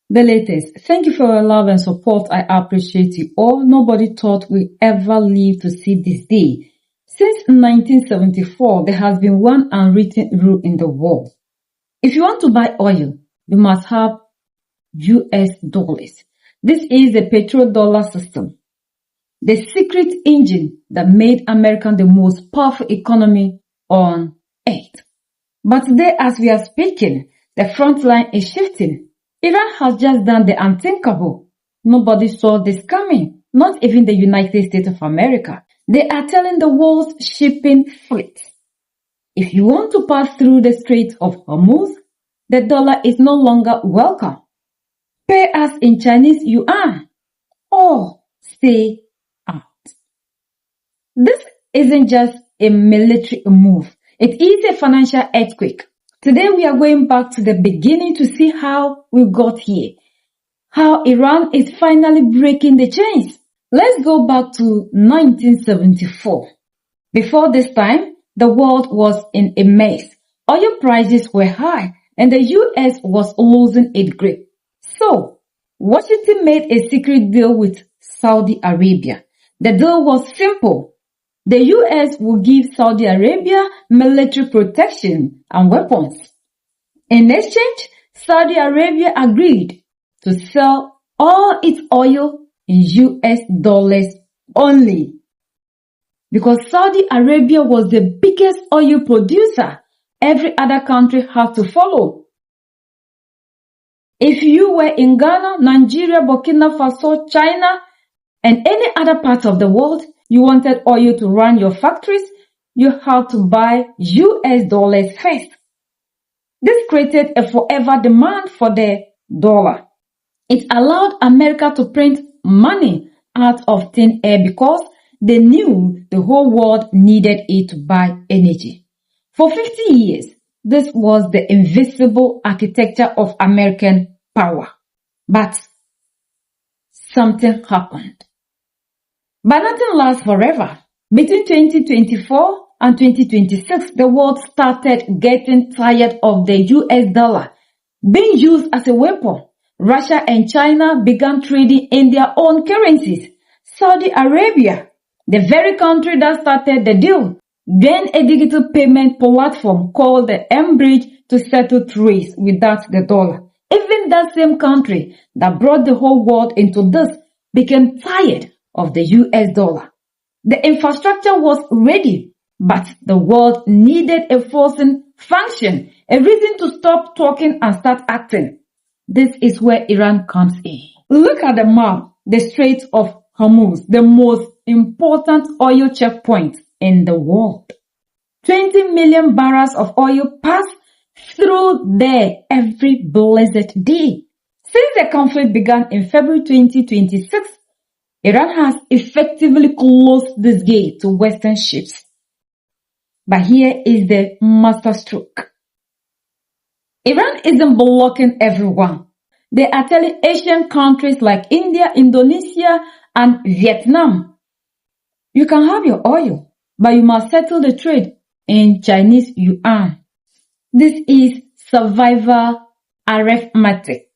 The latest. Thank you for your love and support. I appreciate you all. Nobody thought we ever live to see this day. Since 1974, there has been one unwritten rule in the world. If you want to buy oil, you must have US dollars. This is the petrodollar system, the secret engine that made America the most powerful economy on earth. But today, as we are speaking, the front line is shifting. Iran has just done the unthinkable. Nobody saw this coming, not even the United States of America. They are telling the world's shipping fleet, if you want to pass through the Strait of Hormuz, the dollar is no longer welcome. Pay us in Chinese yuan or stay out. This isn't just a military move. It is a financial earthquake. Today we are going back to the beginning to see how we got here. How Iran is finally breaking the chains. Let's go back to 1974. Before this time, the world was in a mess. Oil prices were high and the US was losing its grip. So, Washington made a secret deal with Saudi Arabia. The deal was simple. The US would give Saudi Arabia military protection and weapons. In exchange, Saudi Arabia agreed to sell all its oil in US dollars only. Because Saudi Arabia was the biggest oil producer, every other country had to follow. If you were in Ghana, Nigeria, Burkina Faso, China, and any other part of the world, you wanted oil to run your factories, you had to buy US dollars first. This created a forever demand for the dollar. It allowed America to print money out of thin air because they knew the whole world needed it to buy energy. For 50 years, this was the invisible architecture of American power. But something happened. But nothing lasts forever. Between 2024 and 2026, the world started getting tired of the US dollar being used as a weapon. Russia and China began trading in their own currencies. Saudi Arabia, the very country that started the deal, then a digital payment platform called the M-Bridge to settle trades without the dollar. Even that same country that brought the whole world into this became tired of the US dollar. The infrastructure was ready, but the world needed a forcing function, a reason to stop talking and start acting. This is where Iran comes in. Look at the map, the Strait of Hormuz, the most important oil checkpoint in the world. 20 million barrels of oil pass through there every blessed day. Since the conflict began in February 2026, Iran has effectively closed this gate to Western ships. But here is the masterstroke. Iran isn't blocking everyone. They are telling Asian countries like India, Indonesia, and Vietnam, you can have your oil, but you must settle the trade in Chinese yuan. This is survival arithmetic.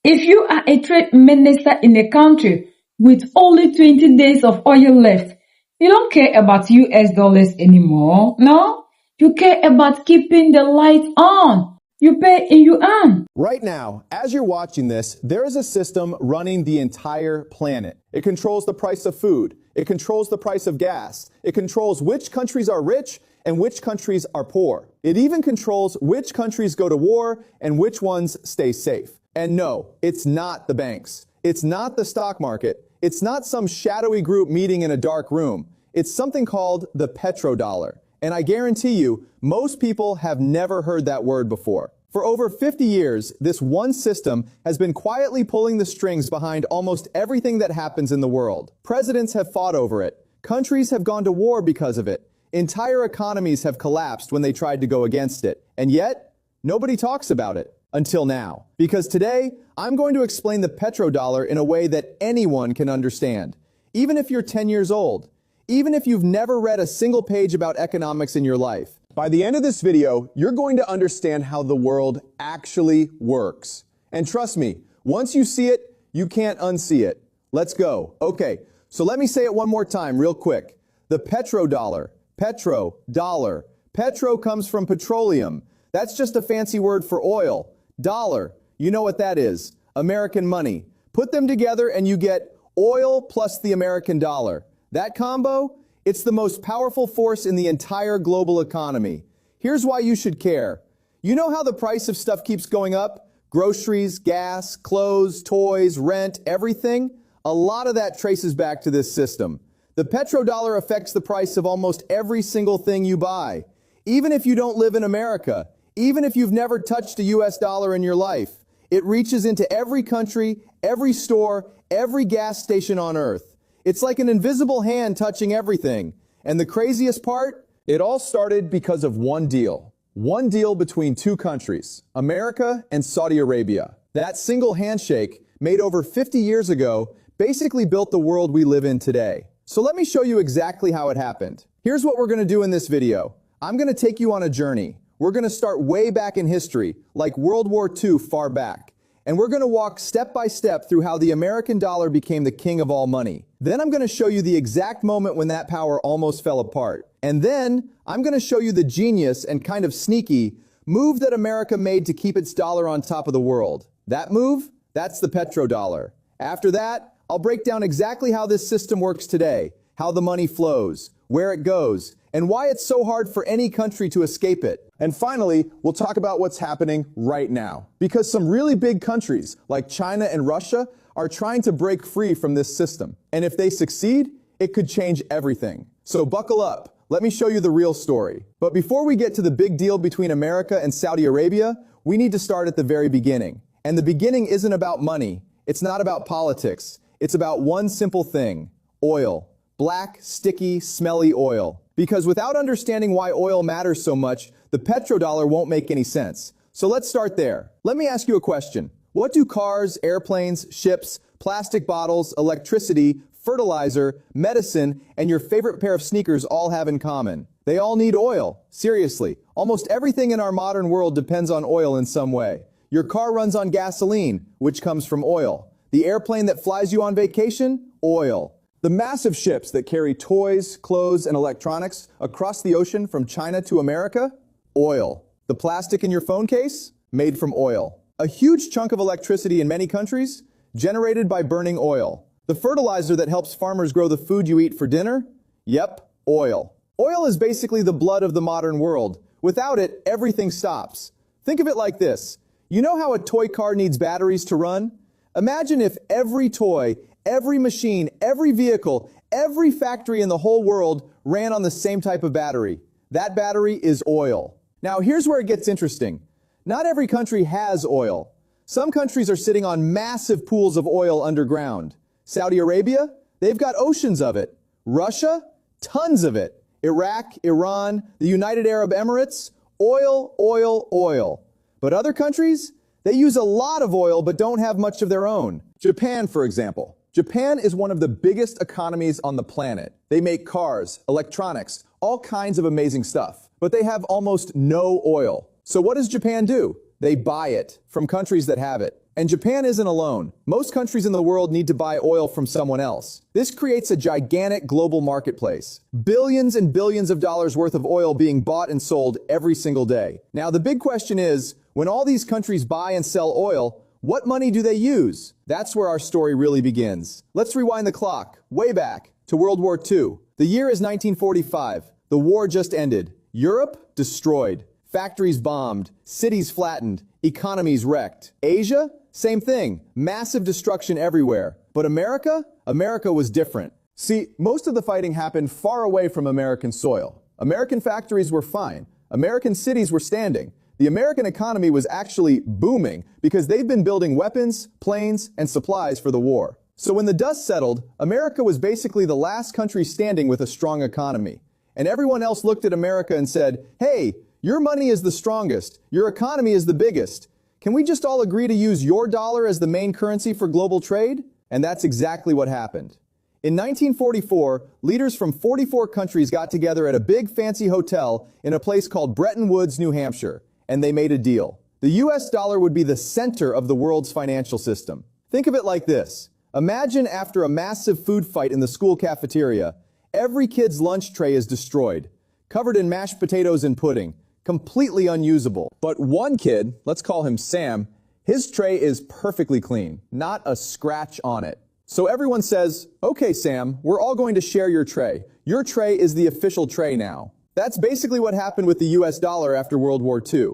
If you are a trade minister in a country with only 20 days of oil left, you don't care about US dollars anymore. No, you care about keeping the lights on. You pay in yuan. Right now, as you're watching this, there is a system running the entire planet. It controls the price of food. It controls the price of gas. It controls which countries are rich and which countries are poor. It even controls which countries go to war and which ones stay safe. And no, it's not the banks. It's not the stock market. It's not some shadowy group meeting in a dark room. It's something called the petrodollar. And I guarantee you, most people have never heard that word before. For over 50 years, this one system has been quietly pulling the strings behind almost everything that happens in the world. Presidents have fought over it. Countries have gone to war because of it. Entire economies have collapsed when they tried to go against it. And yet, nobody talks about it. Until now. Because today, I'm going to explain the petrodollar in a way that anyone can understand. Even if you're 10 years old. Even if you've never read a single page about economics in your life. By the end of this video, you're going to understand how the world actually works. And trust me, once you see it, you can't unsee it. Let's go. Okay, so let me say it one more time real quick. The petrodollar. Petrodollar. Petro comes from petroleum. That's just a fancy word for oil. Dollar. You know what that is. American money. Put them together and you get oil plus the American dollar. That combo, it's the most powerful force in the entire global economy. Here's why you should care. You know how the price of stuff keeps going up? Groceries, gas, clothes, toys, rent, everything? A lot of that traces back to this system. The petrodollar affects the price of almost every single thing you buy. Even if you don't live in America, even if you've never touched a US dollar in your life, it reaches into every country, every store, every gas station on Earth. It's like an invisible hand touching everything. And the craziest part? It all started because of one deal. One deal between two countries, America and Saudi Arabia. That single handshake, made over 50 years ago, basically built the world we live in today. So let me show you exactly how it happened. Here's what we're going to do in this video. I'm going to take you on a journey. We're going to start way back in history, like World War II far back. And we're going to walk step by step through how the American dollar became the king of all money. Then I'm going to show you the exact moment when that power almost fell apart. And then I'm going to show you the genius and kind of sneaky move that America made to keep its dollar on top of the world. That move? That's the petrodollar. After that, I'll break down exactly how this system works today, how the money flows, where it goes, and why it's so hard for any country to escape it. And finally, we'll talk about what's happening right now. Because some really big countries, like China and Russia, are trying to break free from this system. And if they succeed, it could change everything. So buckle up. Let me show you the real story. But before we get to the big deal between America and Saudi Arabia, we need to start at the very beginning. And the beginning isn't about money. It's not about politics. It's about one simple thing: oil. Black, sticky, smelly oil. Because without understanding why oil matters so much, the petrodollar won't make any sense. So let's start there. Let me ask you a question. What do cars, airplanes, ships, plastic bottles, electricity, fertilizer, medicine, and your favorite pair of sneakers all have in common? They all need oil. Seriously, almost everything in our modern world depends on oil in some way. Your car runs on gasoline, which comes from oil. The airplane that flies you on vacation? Oil. The massive ships that carry toys, clothes, and electronics across the ocean from China to America? Oil. The plastic in your phone case? Made from oil. A huge chunk of electricity in many countries? Generated by burning oil. The fertilizer that helps farmers grow the food you eat for dinner? Yep, oil. Oil is basically the blood of the modern world. Without it, everything stops. Think of it like this. You know how a toy car needs batteries to run? Imagine if every toy, every machine, every vehicle, every factory in the whole world ran on the same type of battery. That battery is oil. Now here's where it gets interesting. Not every country has oil. Some countries are sitting on massive pools of oil underground. Saudi Arabia, they've got oceans of it. Russia, tons of it. Iraq, Iran, the United Arab Emirates, oil, oil, oil. But other countries, they use a lot of oil but don't have much of their own. Japan, for example. Japan is one of the biggest economies on the planet. They make cars, electronics, all kinds of amazing stuff. But they have almost no oil. So what does Japan do? They buy it from countries that have it. And Japan isn't alone. Most countries in the world need to buy oil from someone else. This creates a gigantic global marketplace. Billions and billions of dollars worth of oil being bought and sold every single day. Now the big question is, when all these countries buy and sell oil, what money do they use? That's where our story really begins. Let's rewind the clock, way back, to World War II. The year is 1945. The war just ended. Europe, destroyed. Factories bombed. Cities flattened. Economies wrecked. Asia, same thing. Massive destruction everywhere. But America? America was different. See, most of the fighting happened far away from American soil. American factories were fine. American cities were standing. The American economy was actually booming because they've been building weapons, planes, and supplies for the war. So when the dust settled, America was basically the last country standing with a strong economy. And everyone else looked at America and said, hey, your money is the strongest. Your economy is the biggest. Can we just all agree to use your dollar as the main currency for global trade? And that's exactly what happened. In 1944, leaders from 44 countries got together at a big fancy hotel in a place called Bretton Woods, New Hampshire. And they made a deal. The US dollar would be the center of the world's financial system. Think of it like this. Imagine after a massive food fight in the school cafeteria, every kid's lunch tray is destroyed, covered in mashed potatoes and pudding, completely unusable. But one kid, let's call him Sam, his tray is perfectly clean, not a scratch on it. So everyone says, okay, Sam, we're all going to share your tray. Your tray is the official tray now. That's basically what happened with the US dollar after World War II.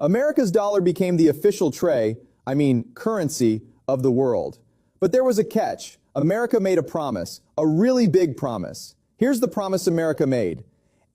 America's dollar became the official tray, currency, of the world. But there was a catch. America made a promise, a really big promise. Here's the promise America made.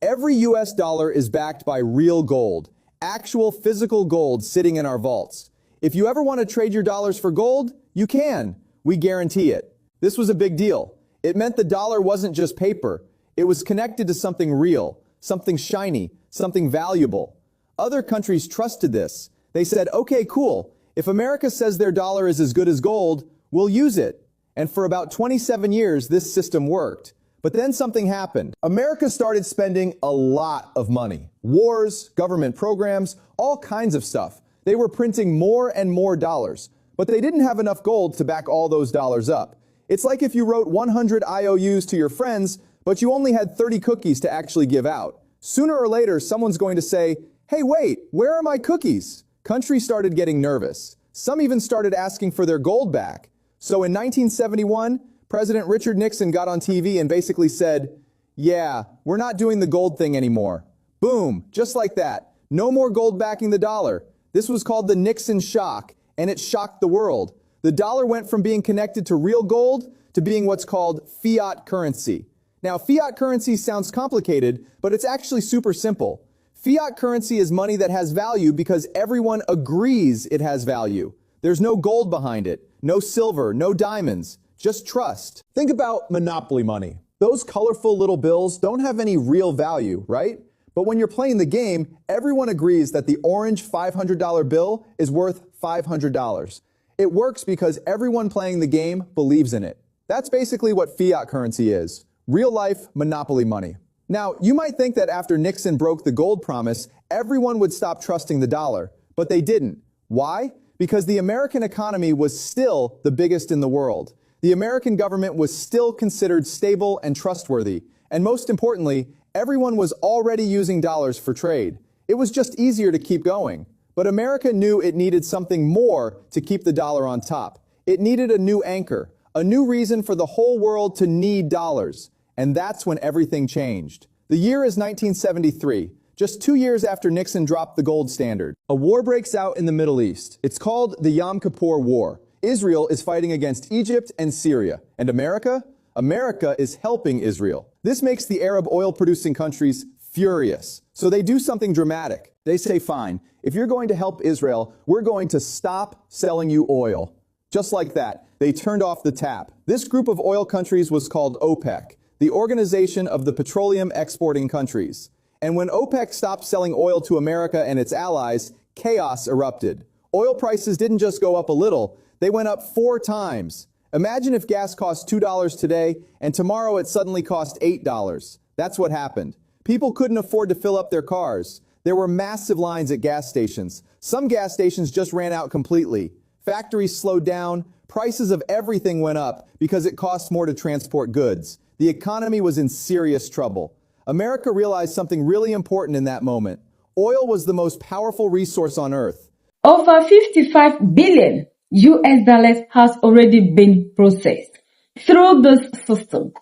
Every US dollar is backed by real gold, actual physical gold sitting in our vaults. If you ever want to trade your dollars for gold, you can. We guarantee it. This was a big deal. It meant the dollar wasn't just paper. It was connected to something real, something shiny, something valuable. Other countries trusted this. They said, okay, cool. If America says their dollar is as good as gold, we'll use it. And for about 27 years, this system worked. But then something happened. America started spending a lot of money. Wars, government programs, all kinds of stuff. They were printing more and more dollars. But they didn't have enough gold to back all those dollars up. It's like if you wrote 100 IOUs to your friends, but you only had 30 cookies to actually give out. Sooner or later, someone's going to say, hey, wait, where are my cookies? Countries started getting nervous. Some even started asking for their gold back. So in 1971, President Richard Nixon got on TV and basically said, yeah, we're not doing the gold thing anymore. Boom, just like that. No more gold backing the dollar. This was called the Nixon shock, and it shocked the world. The dollar went from being connected to real gold to being what's called fiat currency. Now, fiat currency sounds complicated, but it's actually super simple. Fiat currency is money that has value because everyone agrees it has value. There's no gold behind it, no silver, no diamonds, just trust. Think about monopoly money. Those colorful little bills don't have any real value, right? But when you're playing the game, everyone agrees that the orange $500 bill is worth $500. It works because everyone playing the game believes in it. That's basically what fiat currency is. Real-life monopoly money. Now, you might think that after Nixon broke the gold promise, everyone would stop trusting the dollar, but they didn't. Why? Because the American economy was still the biggest in the world. The American government was still considered stable and trustworthy. And most importantly, everyone was already using dollars for trade. It was just easier to keep going. But America knew it needed something more to keep the dollar on top. It needed a new anchor, a new reason for the whole world to need dollars. And that's when everything changed. The year is 1973, just 2 years after Nixon dropped the gold standard. A war breaks out in the Middle East. It's called the Yom Kippur War. Israel is fighting against Egypt and Syria. And America? America is helping Israel. This makes the Arab oil-producing countries furious. So they do something dramatic. They say, fine, if you're going to help Israel, we're going to stop selling you oil. Just like that, they turned off the tap. This group of oil countries was called OPEC, the Organization of the Petroleum Exporting Countries. And when OPEC stopped selling oil to America and its allies, chaos erupted. Oil prices didn't just go up a little, they went up 4 times. Imagine if gas cost $2 today, and tomorrow it suddenly cost $8. That's what happened. People couldn't afford to fill up their cars. There were massive lines at gas stations. Some gas stations just ran out completely. Factories slowed down. Prices of everything went up because it cost more to transport goods. The economy was in serious trouble. America realized something really important in that moment. Oil was the most powerful resource on Earth. Over 55 billion US dollars has already been processed through this system.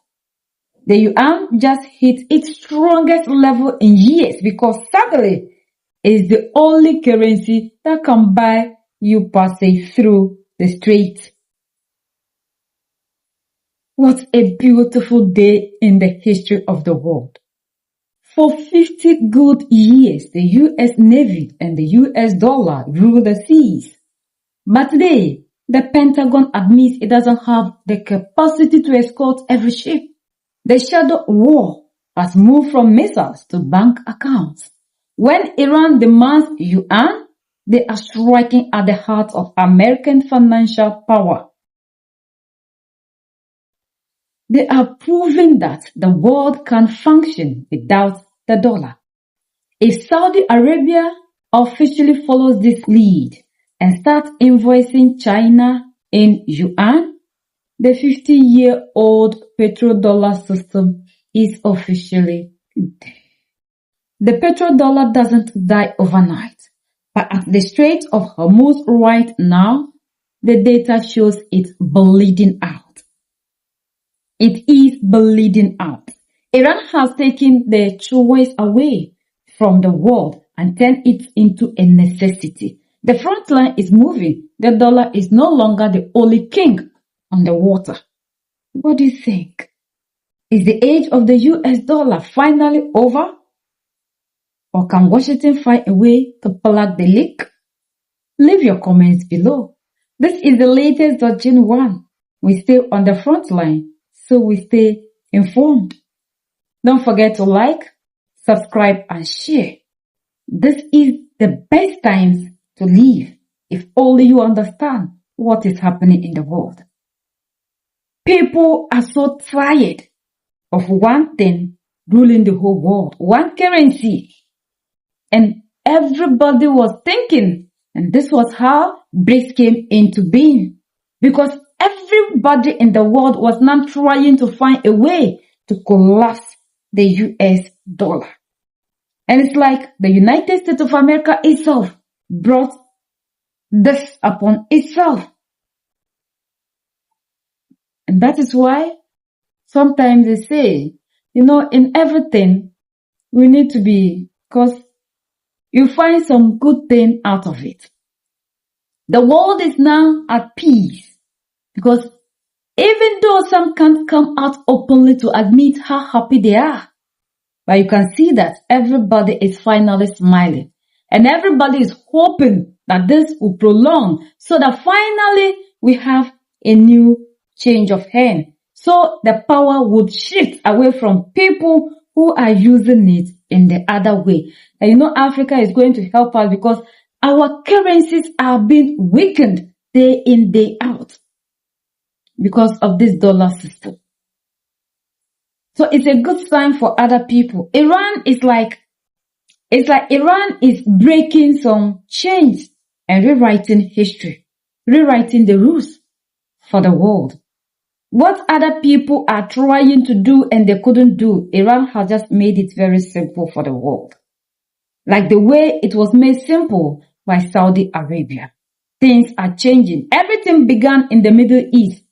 The yuan just hit its strongest level in years because sadly, it's the only currency that can buy you passage through the strait. What a beautiful day in the history of the world. For 50 good years, the US Navy and the US dollar ruled the seas. But today, the Pentagon admits it doesn't have the capacity to escort every ship. The shadow war has moved from missiles to bank accounts. When Iran demands yuan, they are striking at the heart of American financial power. They are proving that the world can function without the dollar. If Saudi Arabia officially follows this lead and starts invoicing China in Yuan, the 50-year-old petrodollar system is officially dead. The petrodollar doesn't die overnight, but at the Strait of Hormuz right now, the data shows it bleeding out. It is bleeding out. Iran has taken the choice away from the world and turned it into a necessity. The front line is moving. The dollar is no longer the only king on the water. What do you think? Is the age of the US dollar finally over? Or can Washington find a way to plug the leak? Leave your comments below. This is the latest Yuan. We stay on the front line, so we stay informed. Don't forget to like, subscribe, and share. This is the best times to live if only you understand what is happening in the world. People are so tired of one thing ruling the whole world, one currency. And everybody was thinking, and this was how BRICS came into being. Because everybody in the world was now trying to find a way to collapse the US dollar. And it's like the United States of America itself brought this upon itself. And that is why sometimes they say, in everything, we need to be, because you find some good thing out of it. The world is now at peace because even though some can't come out openly to admit how happy they are, but you can see that everybody is finally smiling and everybody is hoping that this will prolong so that finally we have a new change of hand. So the power would shift away from people who are using it in the other way. And Africa is going to help us because our currencies are being weakened day in, day out because of this dollar system. So it's a good sign for other people. Iran is like Iran is breaking some chains and rewriting history, rewriting the rules for the world. What other people are trying to do and they couldn't do, Iran has just made it very simple for the world. Like the way it was made simple by Saudi Arabia. Things are changing. Everything began in the Middle East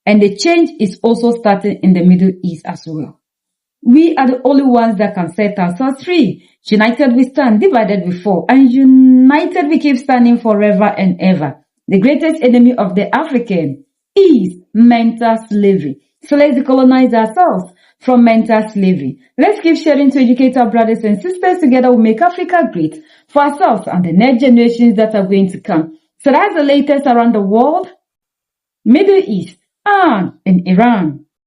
and the change is also starting in the Middle East as well. We are the only ones that can set ourselves free. United we stand, divided we fall, and united we keep standing forever and ever. The greatest enemy of the African is mental slavery. So let's decolonize ourselves from mental slavery. Let's keep sharing to educate our brothers and sisters. Together we'll make Africa great for ourselves and the next generations that are going to come. So that's the latest around the world, Middle East, and in Iran.